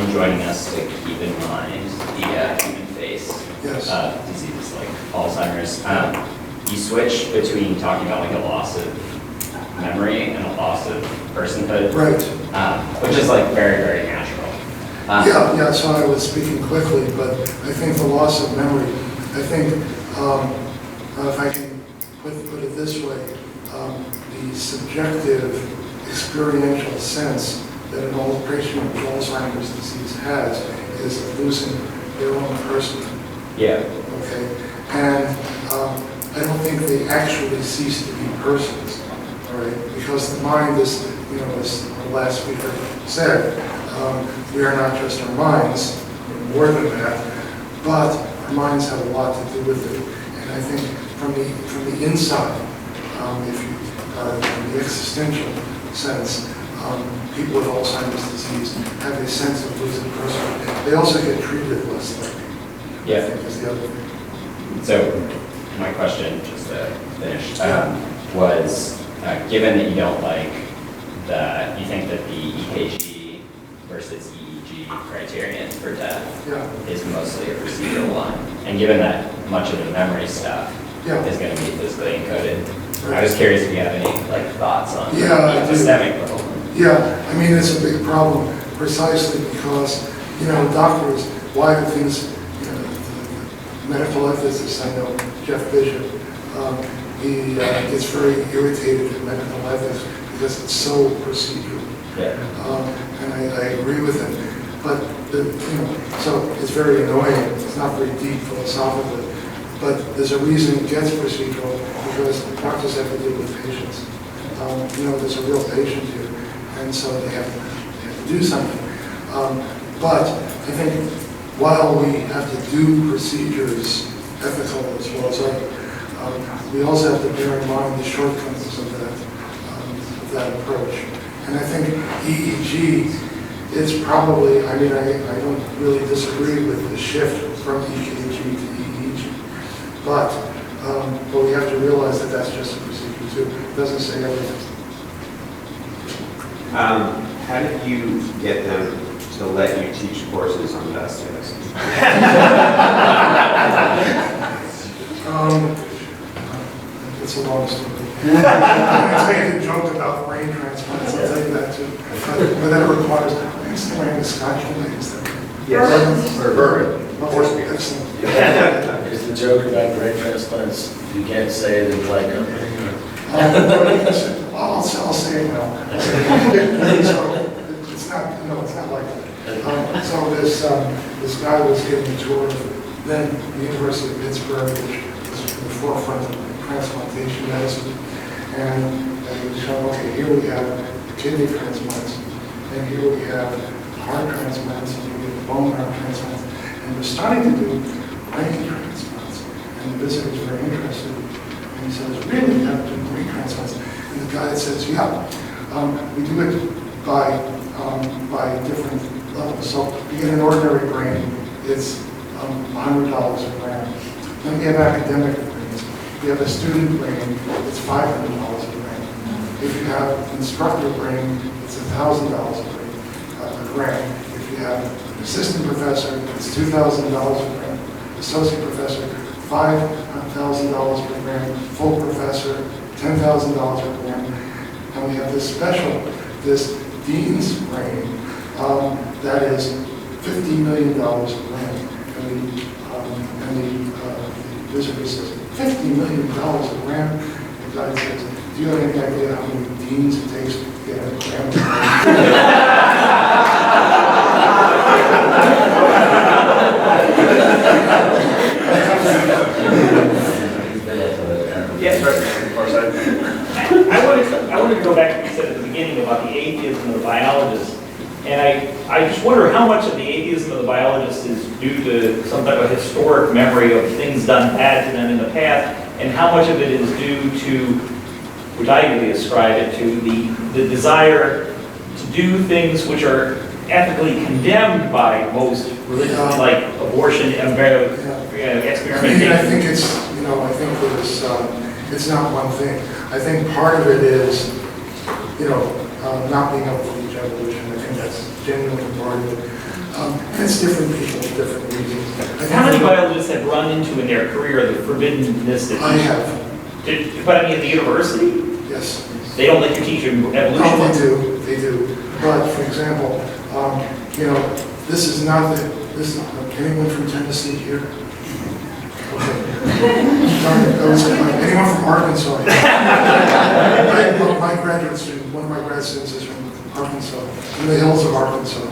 enjoining us to keep in mind the human face Yes. of diseases like Alzheimer's, you switch between talking about like a loss of memory and a loss of personhood, Right. Which is like very, very natural. Yeah, so I was speaking quickly, but I think the loss of memory, I think, if I can put it this way, the subjective experiential sense that an old patient with Alzheimer's disease has is of losing their own person. Yeah. Okay, and I don't think they actually cease to be persons, all right? Because the mind is, as the last speaker said, we are not just our minds, we're more than that, but our minds have a lot to do with it. And I think from the inside, if you in the existential sense, people with Alzheimer's disease have a sense of losing person. They also get treated less likely. Yeah. I think is the other thing. So my question, just to finish, was given that you don't like you think that the EKG versus EEG criterion for death is mostly a procedural one, and given that much of the memory stuff is going to be physically encoded, I was curious if you have any thoughts on the systemic level. Yeah, I mean, it's a big problem precisely because, doctors, why do things, medical ethicist, I know, Jeff Bishop, he gets very irritated at medical ethics because it's so procedural. Yeah. And I agree with him. But, so it's very annoying. It's not very deep philosophically. But there's a reason it gets procedural because doctors have to deal with patients. There's a real patient here, and so they have to do something. But I think while we have to do procedures, ethical as well as other, we also have to bear in mind the shortcomings of that approach. And I think EEG is probably, I don't really disagree with the shift from EKG to EEG. But we have to realize that that's just a procedure too. It doesn't say everything. How did you get them to let you teach courses on Dostoevsky? It's a long story. I made a joke about brain transplants. I'll tell you that too. But that requires explaining Scotch names. Yes. Or bourbon. Excellent. Is the joke about brain transplants, you can't say it in polite company? I'll say it now. So it's not like that. So this guy was giving a tour of then the University of Pittsburgh, which is in the forefront of transplantation medicine. And he was showing, okay, here we have kidney transplants, and here we have heart transplants, and we have bone marrow transplants. And we're starting to do brain transplants. And the visitor is very interested. And he says, really, you have to do brain transplants? And the guy says, yeah, we do it by different levels. So you get an ordinary brain, it's $100 a gram. Then we have academic brains. If you have a student brain, it's $500 a gram. If you have an instructor brain, it's $1,000 a gram. If you have an assistant professor, it's $2,000 a gram. Associate professor, $4,000 $5,000 per gram, full professor, $10,000 per gram. And we have this this Dean's brain, that is $50 million a gram. And the visitor says, $50 million a gram? The guy says, do you have any idea how many Deans it takes to get a gram? Yes, right. I wanted to go back to what you said at the beginning about the atheism of the biologist. And I just wonder how much of the atheism of the biologist is due to some type of historic memory of things done bad to them in the past, and how much of it is due to, which I really ascribe it to, the desire to do things which are ethically condemned by most religions, like abortion and experimentation. I think it's, I think it's not one thing. I think part of it is, not being able to teach evolution. I think that's genuinely part of it. And it's different people with different reasons. How many biologists have run into in their career the forbiddenness that I have. But I mean, at the university, Yes. they don't let you teach evolution. No, they do. But for example, this is not anyone from Tennessee here? Okay. Anyone from Arkansas? My graduate student, one of my grad students is from Arkansas, in the hills of Arkansas.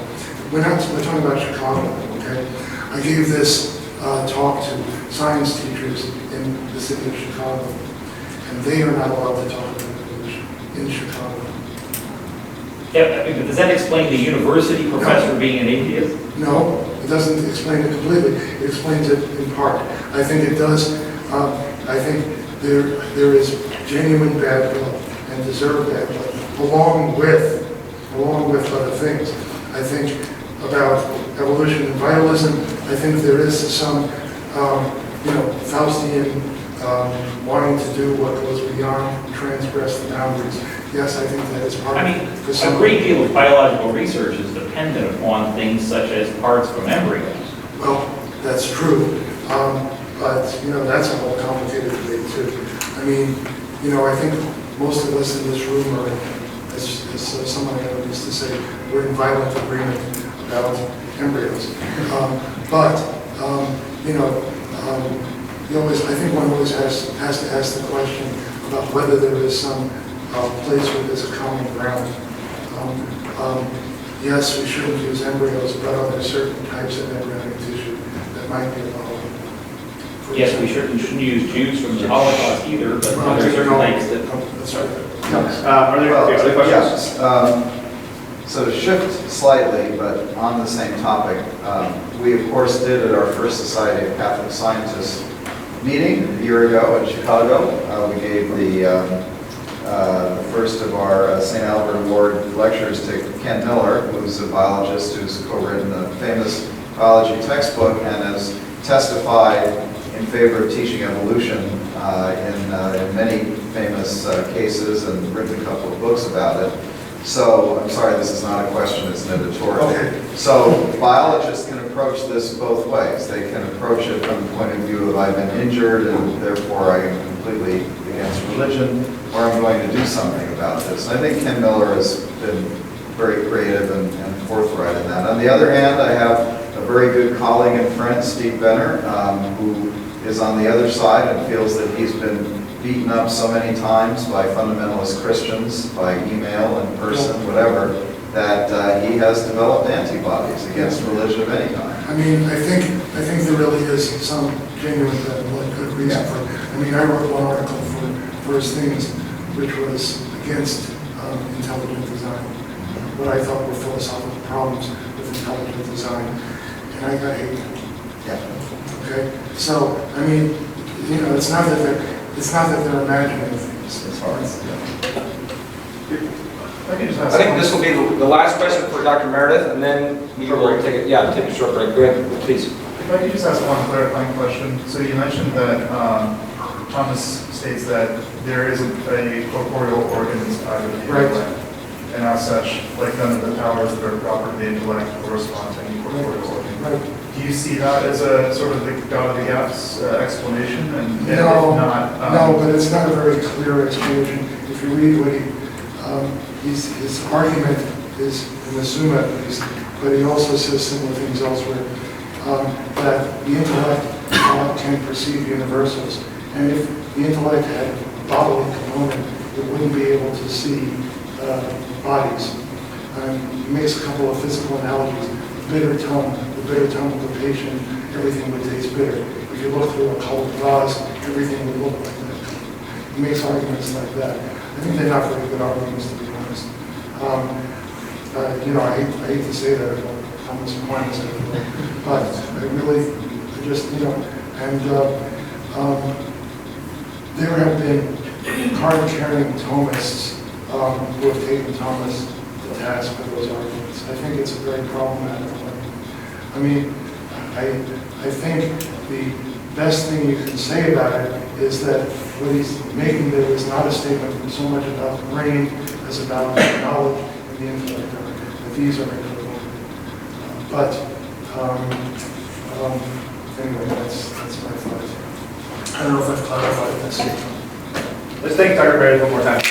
We're talking about Chicago, okay? I gave this talk to science teachers in the city of Chicago, and they are not allowed to talk about evolution in Chicago. Yeah, but does that explain the university professor being an atheist? No, it doesn't explain it completely. It explains it in part. I think it does. I think there is genuine bad blood and deserved bad blood, along with other things. I think about evolution and vitalism. I think there is some, Faustian wanting to do what goes beyond, transgress the boundaries. Yes, I think that is part of it. A great deal of biological research is dependent upon things such as parts from embryos. Well, that's true, but that's a whole complicated debate too. I mean, I think most of us in this room are, as someone used to say, we're in violent agreement about embryos. I think one always has to ask the question about whether there is some place where there's a common ground. Yes, we shouldn't use embryos, but are there certain types of embryonic tissue that might be evolved? Yes, we shouldn't use Jews from the Holocaust either, but there are certain types that... That's right. Are there other questions? So to shift slightly, but on the same topic, we of course did at our first Society of Catholic Scientists meeting a year ago in Chicago. We gave the first of our St. Albert Award lectures to Ken Miller, who's a biologist who's co-written a famous biology textbook and has testified in favor of teaching evolution in many famous cases and written a couple of books about it. So, I'm sorry, this is not a question, it's an editorial. Okay. So, biologists can approach this both ways. They can approach it from the point of view of I've been injured and therefore I am completely against religion, or I'm going to do something about this. And I think Ken Miller has been very creative and forthright in that. On the other hand, I have a very good colleague and friend, Steve Benner, who is on the other side and feels that he's been beaten up so many times by fundamentalist Christians, by email, in person, whatever, that he has developed antibodies against religion of any kind. I mean, I think there really is some genuine good reason for it. I mean, I wrote one article for his things, which was against intelligent design, what I thought were philosophical problems with intelligent design, and I got hate. Yeah. Okay, so I mean, it's not that they're imagining things. As far as, I think this will be the last question for Dr. Meredith, and then we will take a short break. Go ahead, please. If I could just ask one clarifying question. So you mentioned that Thomas states that there isn't a corporeal organ inside of the intellect, and as such, like none of the powers that are proper to the intellect correspond to any corporeal organ. Right. Do you see that as a sort of the God of the gaps explanation? And if No, not, no, but it's not a very clear explanation. If you read what his argument is in the Summa at least, but he also says similar things elsewhere, that the intellect can perceive universals. And if the intellect had a bodily component, it wouldn't be able to see bodies. He makes a couple of physical analogies. Bitter tongue, the bitter tongue of the patient, everything would taste bitter. If you look through a colored vase, everything would look like that. He makes arguments like that. I think they're not very good arguments, to be honest. I hate to say that about Thomas Aquinas, but I really, and there have been card-carrying Thomists who have taken Thomas to task for those arguments. I think it's a very problematic one. I mean, I think the best thing you can say about it is that what he's making there is not a statement so much about the brain as about the knowledge and the intellect, that these are equivalent. But anyway, that's my thought. I don't know if I've clarified this. Let's thank Dr. Meredith one more time.